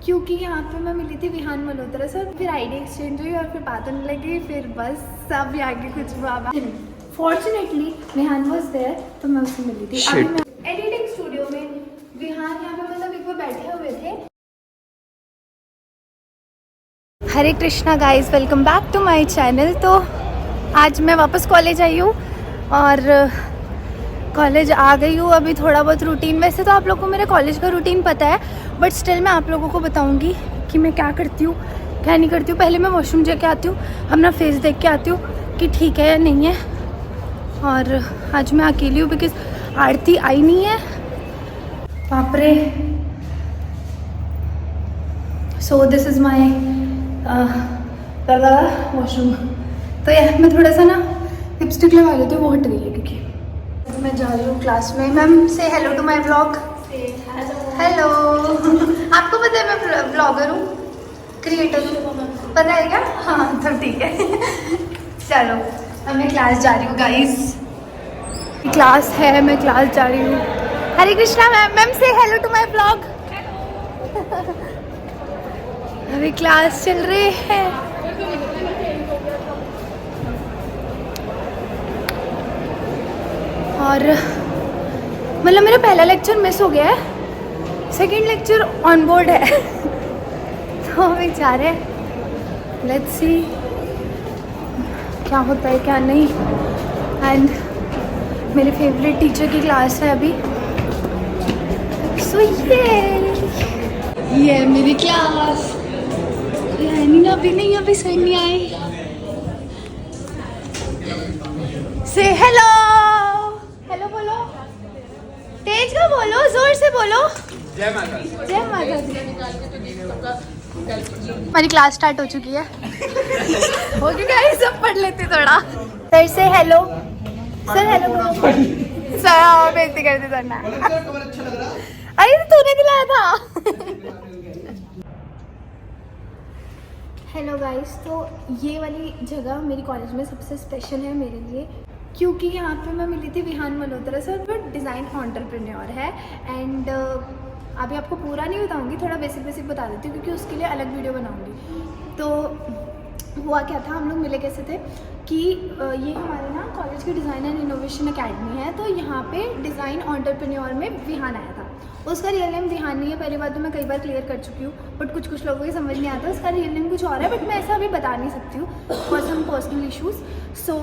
क्योंकि यहाँ पे मैं मिली थी विहान मल्होत्रा से, फिर आईडी एक्सचेंज हुई और फिर बात होने लगी, फिर बस सब आगे कुछ हुआ। फॉर्चुनेटली विहान वॉज देयर तो मैं उससे मिली थी। अभी मैं एडिटिंग स्टूडियो में, विहान यहाँ पे मतलब एक बार बैठे हुए थे। Hare Krishna guys, welcome back to my channel. तो आज मैं वापस कॉलेज आई हूँ और कॉलेज आ गई हूँ। अभी थोड़ा बहुत रूटीन, वैसे तो आप लोगों को मेरे कॉलेज का रूटीन पता है, बट स्टिल मैं आप लोगों को बताऊँगी कि मैं क्या करती हूँ क्या नहीं करती हूँ। पहले मैं वॉशरूम जाके आती हूँ, अपना फेस देख के आती हूँ कि ठीक है या नहीं है। और आज मैं अकेली हूँ बिकॉज आरती आई नहीं है। बाप रे। So this is my washroom. तो यार मैं थोड़ा सा ना लिपस्टिक लगा लेती हूँ, वो हट गई है क्योंकि मैं जा रही हूँ क्लास में। मैम से hello to my blog. Hello. आपको पता है मैं ब्लॉगर हूँ, क्रिएटर हूँ, पता है क्या? हाँ तो ठीक है। चलो अब मैं क्लास जा रही हूँ गाइस। क्लास है, मैं क्लास जा रही हूँ। हरे कृष्णा मैम। मैम से हेलो टू माय ब्लॉग। अभी क्लास चल रही है। और मतलब मेरा पहला लेक्चर मिस हो गया है, सेकंड लेक्चर ऑन बोर्ड है। तो अभी जा रहे हैं, लेट्स सी क्या होता है क्या नहीं। एंड मेरे फेवरेट टीचर की क्लास है अभी। सो ये मेरी क्लास। नहीं अभी सर नहीं आए। से हेलो हेलो बोलो, तेज का बोलो, जोर से बोलो। जय माता दी। जय माता दी। हमारी क्लास स्टार्ट हो चुकी है। हो गया गाइस, सब पढ़ लेते थोड़ा। सर से हेलो। सर हेलो बोलो। सर बेइज्जती करते सर ना। अरे तो तूने दिलाया था। हेलो गाइस, तो ये वाली जगह मेरी कॉलेज में सबसे स्पेशल है मेरे लिए, क्योंकि यहाँ पे मैं मिली थी विहान मल्होत्रा से। वो डिज़ाइन एंटरप्रेन्योर है। एंड अभी आपको पूरा नहीं बताऊँगी, थोड़ा बेसिक बता देती हूँ क्योंकि उसके लिए अलग वीडियो बनाऊँगी। तो हुआ क्या था, हम लोग मिले कैसे थे कि ये हमारे ना कॉलेज की डिज़ाइन एंड इनोवेशन अकेडमी है। तो यहाँ पे डिज़ाइन एंटरप्रेन्योर में विहान आया था। उसका रियल नेम विहान नहीं है, पहली बात तो मैं कई बार क्लियर कर चुकी हूँ, बट कुछ लोगों को समझ नहीं आता। उसका रियल नेम कुछ और है, बट मैं ऐसा अभी बता नहीं सकती हूँ फॉर सम पर्सनल इशूज़। सो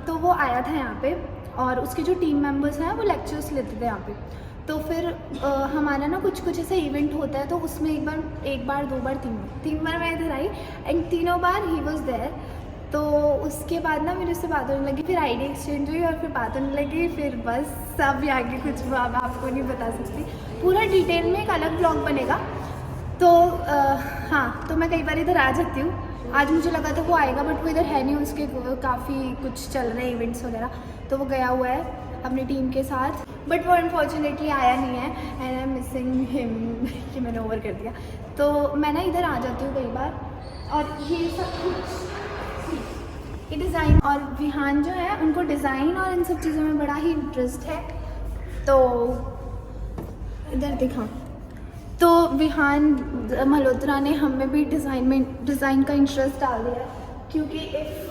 तो वो आया था यहाँ पे और उसके जो टीम मेंबर्स हैं वो लेक्चर्स लेते थे यहाँ पे। तो फिर हमारा ना कुछ ऐसा इवेंट होता है, तो उसमें एक बार दो बार तीन बार मैं इधर आई एंड तीनों बार ही वॉज देयर। तो उसके बाद ना मेरे उससे बात होने लगी, फिर आईडी एक्सचेंज हुई और फिर बात होने लगी, फिर बस सब आगे कुछ हुआ मैं आपको नहीं बता सकती। पूरा डिटेल में एक अलग ब्लॉग बनेगा। तो हाँ, तो मैं कई बार इधर आ जाती हूँ। आज मुझे लगा था वो आएगा, बट वो इधर है नहीं, उसके काफ़ी कुछ चल रहे हैं इवेंट्स वगैरह, तो वो गया हुआ है अपनी टीम के साथ। बट वो अनफॉर्चुनेटली आया नहीं है and I am missing him. कि मैंने ओवर कर दिया। तो मैं ना इधर आ जाती हूँ कई बार, और ये सब कुछ ये डिज़ाइन और विहान जो है उनको डिज़ाइन और इन सब चीज़ों में बड़ा ही इंटरेस्ट है। तो इधर दिखा, तो विहान मल्होत्रा ने हमें भी डिज़ाइन का इंटरेस्ट डाल दिया, क्योंकि एक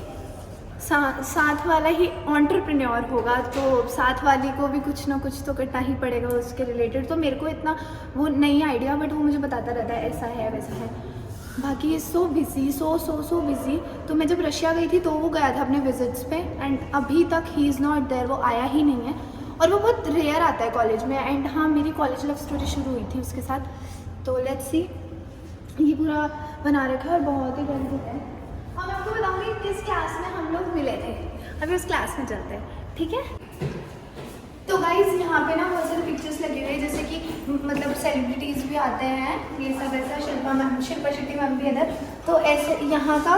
साथ वाला ही एंटरप्रेन्योर होगा तो साथ वाली को भी कुछ ना कुछ तो करना ही पड़ेगा उसके रिलेटेड। तो मेरे को इतना वो नहीं आइडिया, बट वो मुझे बताता रहता है ऐसा है वैसा है। बाकी सो बिज़ी सो बिज़ी। तो मैं जब रशिया गई थी तो वो गया था अपने विजिट्स पे एंड अभी तक ही इज़ नॉट देयर, वो आया ही नहीं है। और वो बहुत रेयर आता है कॉलेज में। एंड हाँ, मेरी कॉलेज लव स्टोरी शुरू हुई थी उसके साथ। तो लेट्स सी, ये पूरा बना रखा है और बहुत ही गंदी है। अब मैं आपको बताऊँगी किस क्लास में हम लोग मिले थे। अभी उस क्लास में चलते हैं, ठीक है? तो गाइज यहाँ पे ना बहुत सारे पिक्चर्स लगे हुए हैं, जैसे कि मतलब सेलिब्रिटीज़ भी आते हैं, ये सब ऐसा। शिल्पा शेट्टी मैम भी इधर। तो ऐसे यहाँ का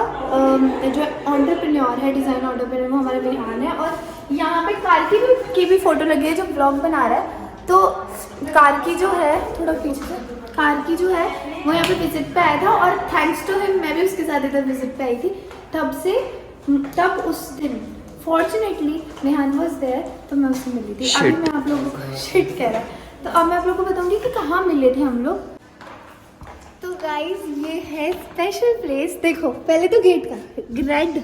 जो एंटरप्रेन्योर है, डिज़ाइन एंटरप्रेन्योर, वो हमारा विहान है। और यहाँ पे कार की भी फ़ोटो लगी है जो ब्लॉग बना रहा है। तो कार की जो है, थोड़ा पीछे से, कार की जो है वो यहाँ पे विजिट पे आया था और थैंक्स टू हिम मैं भी उसके साथ इधर विजिट पे आई थी। तब उस दिन फॉर्चुनेटली विहान वॉज देयर तो मैं उससे मिली थी। अभी मैं आप लोगों को शिट कह रहा है, तो अब मैं आप लोगों को बताऊंगी कि कहाँ मिले थे हम लोग। गाइस ये है स्पेशल प्लेस। देखो पहले तो गेट का रेड,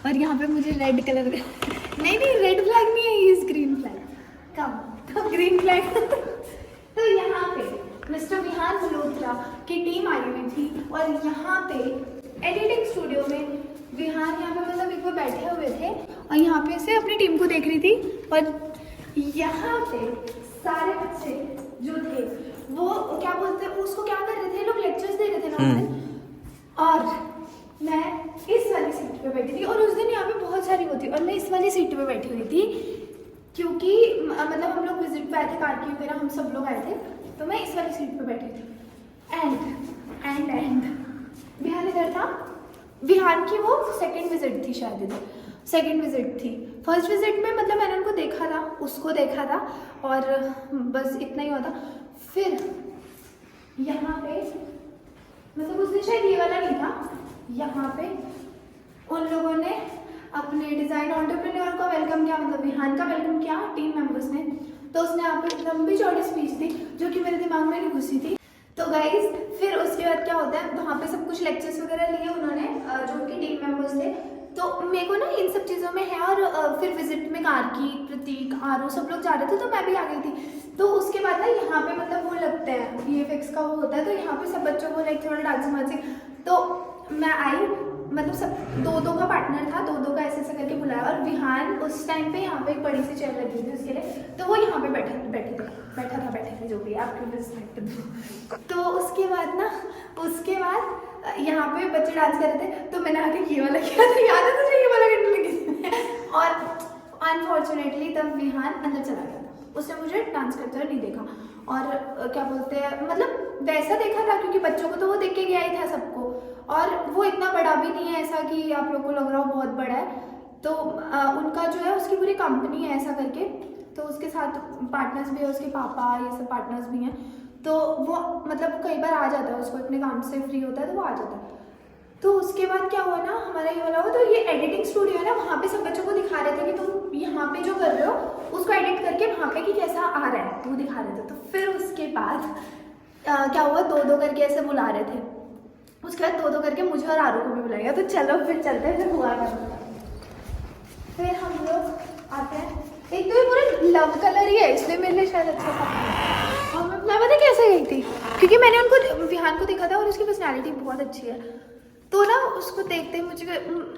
और यहाँ पे मुझे रेड कलर नहीं रेड फ्लैग नहीं है, ये ग्रीन फ्लैग। कम तो ग्रीन फ्लैग तो यहाँ पे मिस्टर विहान मल्होत्रा की टीम आई हुई थी, और यहाँ पे एडिटिंग स्टूडियो में विहान यहाँ पे मतलब एक बार बैठे हुए थे और यहाँ पे से अपनी टीम को देख रही थी। और यहाँ पे सारे बच्चे जो थे वो क्या बोलते हैं उसको, क्या कर रहे थे लोग, लेक्चर्स दे रहे थे ना। और मैं इस वाली सीट पे बैठी थी, और उस दिन यहाँ पे बहुत सारी होती, और मैं इस वाली सीट पे बैठी हुई थी क्योंकि मतलब हम लोग विजिट पे आए थे, कार्की वगैरह हम सब लोग आए थे, तो मैं इस वाली सीट पे बैठी थी। एंड विहान इधर था। विहान की वो सेकंड विजिट थी शायद, इधर सेकंड विजिट थी। फर्स्ट विजिट में मतलब मैंने उनको देखा था, उसको देखा था, और बस इतना ही हुआ था। फिर यहाँ पे मतलब उस दिन शायद ये वाला नहीं था, यहाँ पे उन लोगों ने अपने डिज़ाइन एंटरप्रेन्योर का वेलकम किया, मतलब विहान का वेलकम किया टीम मेंबर्स ने। तो उसने यहाँ पे लंबी चौड़ी स्पीच दी जो कि मेरे दिमाग में नहीं घुसी थी। तो गाइज फिर उसके बाद क्या होता है, वहाँ पे सब कुछ लेक्चर्स वगैरह लिए उन्होंने जो उनके टीम मेंबर्स थे। तो मेरे को ना इन सब चीज़ों में है, और फिर विजिट में कार्की, प्रतीक, आरू सब लोग जा रहे थे, तो मैं भी आ गई थी। तो उसके बाद ना यहाँ पे मतलब वो लगता है VFX का वो होता है, तो यहाँ पे सब बच्चों को लाइक थोड़ा डांसिंग वांसिंग, तो मैं आई, मतलब सब दो का पार्टनर था, दो का ऐसे करके बुलाया। और विहान उस टाइम पे यहाँ पे एक बड़ी सी चेयर लगी थी उसके लिए, तो वो यहाँ पे बैठे थे जो भी आपके रिस्पेक्ट। तो उसके बाद यहाँ पे बच्चे डांस कर रहे थे, तो मैंने आके ये वाला किया था, याद है तुझे ये वाला करने लगी थी। और अनफॉर्चुनेटली तब विहान अंदर चला गया था, उसने मुझे डांस करते हुए नहीं देखा। और क्या बोलते हैं, मतलब वैसा देखा था क्योंकि बच्चों को तो वो देख के गया ही था सबको, और वो इतना बड़ा भी नहीं है ऐसा कि आप लोग को लग रहा हो बहुत बड़ा है। तो उनका जो है उसकी पूरी कंपनी है ऐसा करके, तो उसके साथ पार्टनर्स भी है, उसके पापा ये सब पार्टनर्स भी हैं। तो वो मतलब कई बार आ जाता है, उसको अपने काम से फ्री होता है तो वो आ जाता है। तो उसके बाद क्या हुआ ना, हमारा ये वाला हुआ, तो ये एडिटिंग स्टूडियो है ना, वहाँ पे सब बच्चों को दिखा रहे थे कि तुम यहाँ पे जो कर रहे हो उसको एडिट करके वहाँ पे कि कैसा आ रहा है, तो वो दिखा रहे थे। तो फिर उसके बाद क्या हुआ, दो करके ऐसे बुला रहे थे। उसके बाद दो करके मुझे और आरू को भी बुलाएगा, तो चलो फिर चलते हैं, फिर हुआ करता। फिर हम लोग आते हैं, एक तो ये पूरा लव कलर ही है इसलिए मेरे लिए शायद अच्छा था। और मैं पता कैसे गई थी, क्योंकि मैंने उनको विहान को देखा था और उसकी पर्सनैलिटी बहुत अच्छी है, तो ना उसको देखते ही मुझे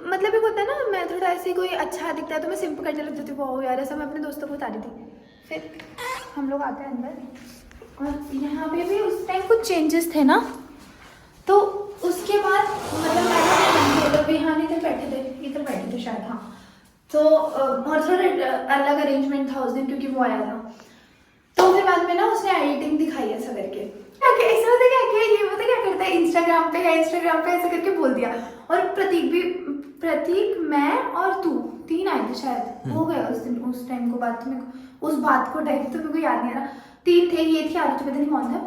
मतलब एक होता है ना, मैं थोड़ा ऐसे कोई अच्छा दिखता है तो मैं सिंपल करने लग जाती हूँ, वाह यार, ऐसा मैं अपने दोस्तों को बता रही थी। फिर हम लोग आते हैं अंदर, और यहाँ पे भी उस टाइम कुछ चेंजेस थे ना, तो उसके बाद मतलब मैंने विहान इधर बैठे थे शायद, हाँ। तो और थोड़ा अलग अरेंजमेंट था उस दिन क्योंकि वो आया था। तो फिर बाद में ना उसने एडिटिंग दिखाई ऐसा करके, ऐसा होता क्या किया, ये पता क्या करता है, इंस्टाग्राम पे ऐसा करके बोल दिया। और प्रतीक मैं और तू 3 आए थे शायद, हो गया उस दिन, उस टाइम को बात में, उस बात को टाइम तो मेरे को याद नहीं आ रहा, 3 थे, ये थी आरू, तो पता नहीं कौन था।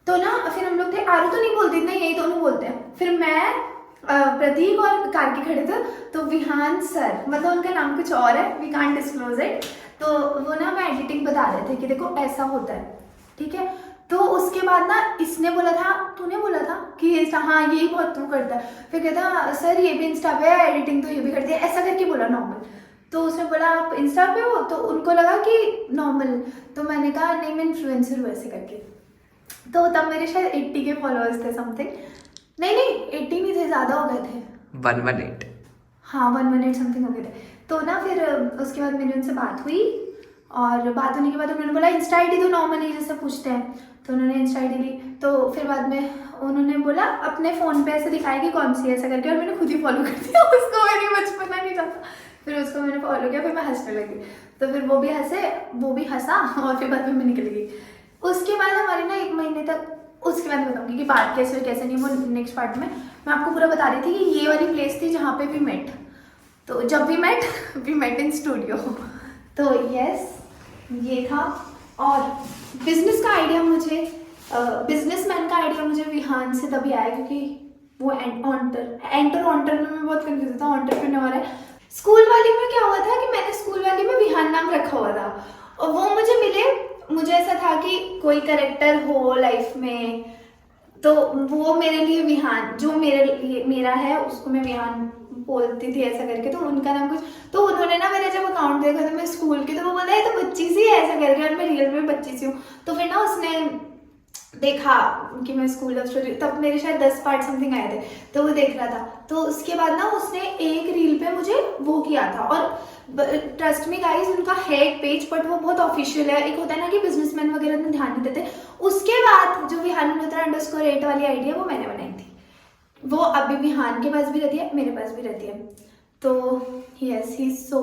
तो ना फिर हम लोग थे, आरू तो नहीं बोलती इतना, यही दोनों बोलते हैं। फिर मैं प्रतीक और कार्की खड़े थे, तो विहान सर, मतलब उनका नाम कुछ और है, वी कांट डिस्क्लोज इट, तो वो ना मैं एडिटिंग बता रहे थे कि देखो ऐसा होता है, ठीक है। तो उसके बाद ना इसने बोला था, तूने बोला था कि हाँ यही बहुत तू करता है। फिर कहता सर ये भी इंस्टा पे है, एडिटिंग तो ये भी करती है, ऐसा करके बोला नॉर्मल। तो उसने बोला आप इंस्टा पे हो, तो उनको लगा कि नॉर्मल, तो मैंने कहा नहीं मैं इन्फ्लुएंसर हूँ ऐसे करके। तो तब मेरे शायद 80 के फॉलोअर्स थे समथिंग, नहीं 80 नहीं थे, ज़्यादा हो गए थे, 118, हाँ 118 समथिंग हो गए थे। तो ना फिर उसके बाद मेरी उनसे बात हुई, और बात होने के बाद उन्होंने बोला इंस्टा ID तो नॉर्मली जैसे पूछते हैं, तो उन्होंने इंस्टा ID ली। तो फिर बाद में उन्होंने बोला अपने फ़ोन पे ऐसे दिखाएगी कौन सी ऐसा करके, और मैंने खुद ही फॉलो कर दिया उसको, मेरी बचपना नहीं जाता। फिर उसको मैंने फॉलो किया, फिर मैं हंसने लगी, तो फिर वो भी हंसा, और फिर बाद में मैं निकल गई। उसके बाद हमारे ना 1 महीने तक, उसके बाद बताऊँगी कि बात कैसे हुई कैसे नहीं, वो नेक्स्ट पार्ट में मैं आपको पूरा बता रही थी कि ये वाली प्लेस थी जहाँ पे वी मेट। तो जब वी मेट इन स्टूडियो। तो यस ये था। और बिजनेस का आइडिया मुझे, बिजनेसमैन का आइडिया मुझे विहान से तभी आया क्योंकि वो एंटर में मैं बहुत कंफ्यूज था, एंटरप्रेन्योर है। स्कूल वाली में क्या हुआ था कि मैंने स्कूल वाली में विहान नाम रखा हुआ था, और वो मुझे मिले, मुझे ऐसा था कि कोई करेक्टर हो लाइफ में तो वो मेरे लिए विहान, जो मेरा है उसको मैं विहान बोलती थी ऐसा करके, तो उनका नाम कुछ, तो उन्होंने ना मेरा जब अकाउंट देखा था मैं स्कूल की, तो वो बोला ये तो बच्ची सी है ऐसा करके, और मैं रियल में बच्ची सी हूँ। तो फिर ना उसने देखा कि मैं स्कूल लव स्टोरी, तब मेरे शायद 10 पार्ट समथिंग आए थे, तो वो देख रहा था। तो उसके बाद ना उसने एक रील पे मुझे वो किया था, और ट्रस्ट मी गाइस उनका है एक पेज, बट वो बहुत ऑफिशियल है। एक होता है ना कि बिजनेसमैन वगैरह में ध्यान नहीं देते। उसके बाद जो विहान मल्होत्रा _8 वाली आईडी है वो मैंने बनाई थी, वो अभी विहान के पास भी रहती है, मेरे पास भी रहती है। तो yes, he is so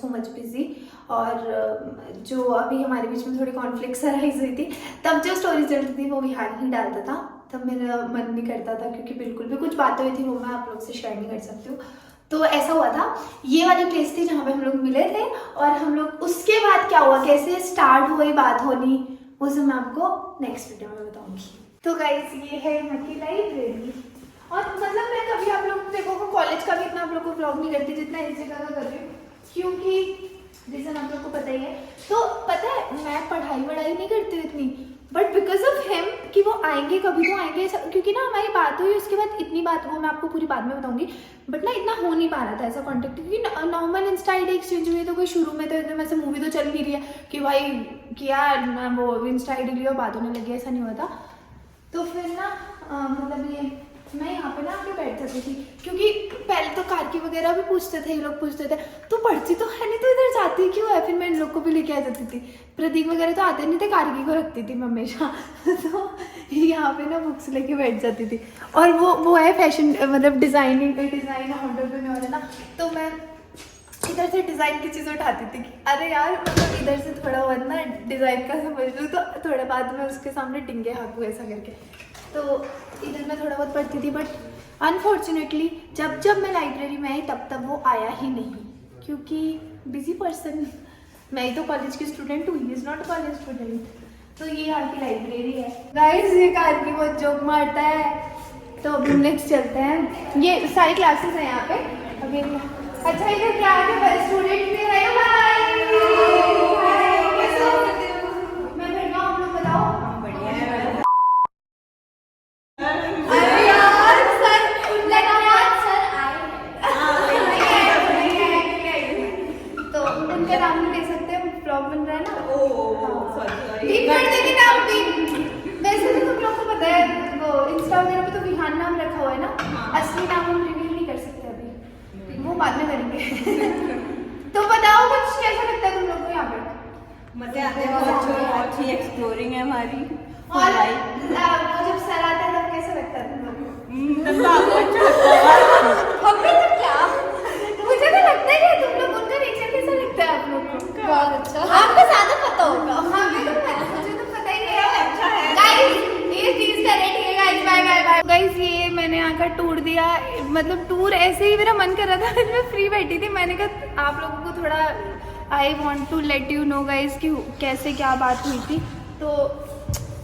much busy. और जो अभी हमारे बीच में थोड़ी कॉन्फ्लिक्ट्स अराइज हुई थी, तब जो स्टोरी चलती थी वो विहान ही डालता था, तब मेरा मन नहीं करता था, क्योंकि बिल्कुल भी कुछ बातें हुई थी वो मैं आप लोग से शेयर नहीं कर सकती हूँ। तो ऐसा हुआ था, ये वाली प्लेस थी जहाँ पे हम लोग मिले थे, और हम लोग उसके बाद क्या हुआ, कैसे स्टार्ट हुई बात होनी, वो सब मैं आपको नेक्स्ट वीडियो में बताऊंगी। तो गाइस ये है यहाँ की लाइब्रेरी, और मतलब मैं कभी आप लोग देखो कॉलेज का भी इतना आप लोग को व्लॉग नहीं करती जितना इस जगह का कर रही हूँ, क्योंकि रीजन आप लोग को पता ही है। तो पता है मैं पढ़ाई वढ़ाई नहीं करती हूँ इतनी, बट बिकॉज ऑफ हिम कि वो आएंगे कभी तो आएंगे, क्योंकि ना हमारी बात हुई, उसके बाद इतनी बात, वो मैं आपको पूरी बात में बताऊंगी, बट ना इतना हो नहीं पा रहा था ऐसा कॉन्टेक्ट, क्योंकि नॉर्मल इंस्टा आईडी एक्सचेंज हुई है, तो कोई शुरू में तो एकदम ऐसे मूवी तो चल नहीं रही है कि भाई किया वो इंस्टा आईडी लिया बात होने लगी, ऐसा नहीं हुआ था। तो फिर ना मतलब ये मैं यहाँ पे ना आके बैठ जाती थी, क्योंकि पहले तो कारकी वगैरह भी पूछते थे, ये लोग पूछते थे तो पढ़ती तो है नहीं तो इधर जाती क्यों है, फिर मैं इन लोग को भी लेके आ जाती थी। प्रतीक वगैरह तो आते नहीं थे, कारकी को रखती थी मैं हमेशा तो यहाँ पे ना बुक्स लेके बैठ जाती थी। और वो है फैशन, मतलब डिज़ाइन एंटरप्रेन्योर है ना, तो मैं इधर से डिज़ाइन की चीज़ उठाती थी कि अरे यार मतलब इधर से थोड़ा बहुत ना डिज़ाइन का समझ लूँ, तो थोड़ा बाद में उसके सामने टिंगे हाँकूँ ऐसा करके। तो इधर मैं थोड़ा बहुत पढ़ती थी, बट अनफॉर्चुनेटली जब मैं लाइब्रेरी में आई तब वो आया ही नहीं, क्योंकि बिजी पर्सन, मैं ही तो कॉलेज की स्टूडेंट हूँ, he is not college student. तो ये यहाँ की लाइब्रेरी है गाइस, ये कार की बहुत जोक मारता है। तो अभी नेक्स्ट चलते हैं, ये सारी क्लासेस हैं यहाँ पे अभी। अच्छा इधर क्या है, स्टूडेंट भी है, मैं बढ़िया, आप लोग बताओ। बढ़िया है। अरे यार सर सर आए तो उनका नाम नहीं ले सकते, ब्लॉग बन रहा है ना। सॉरी नाम भी वैसे तो तुम लोग को पता है, वो इंस्टा वगैरह पे तो विहान नाम रखा हुआ है ना, असली नाम हम रिवील नहीं कर सकते अभी, वो बाद में करेंगे तो बताओ कुछ कैसा लगता है तुम लोग को यहाँ पे? मजे आते हैं, बहुत अच्छी एक्सप्लोरिंग है हमारी। और वो जब सर आते हैं तब कैसा लगता है तुम लोग को? हमें तो क्या, मुझे तो लगता है कि तुम लोग, उनका नेचर कैसा लगता है आप लोग को? बहुत अच्छा, आपको ज्यादा पता होगा, हमें तो मुझे तो पता ही नहीं है। अच्छा है गाइस, ये चीज करें, ठीक है guys, bye bye bye guys. ये मैंने यहाँ का टूर दिया, मतलब टूर ऐसे ही मेरा मन कर रहा था, मैं फ्री बैठी थी, मैंने कहा आप लोगों को थोड़ा I want to let you know guys कि कैसे क्या बात हुई थी। तो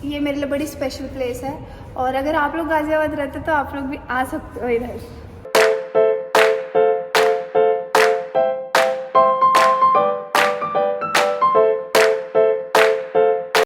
ये मेरे लिए बड़ी स्पेशल प्लेस है, और अगर आप लोग गाजियाबाद रहते तो आप लोग भी आ सकते हो इधर।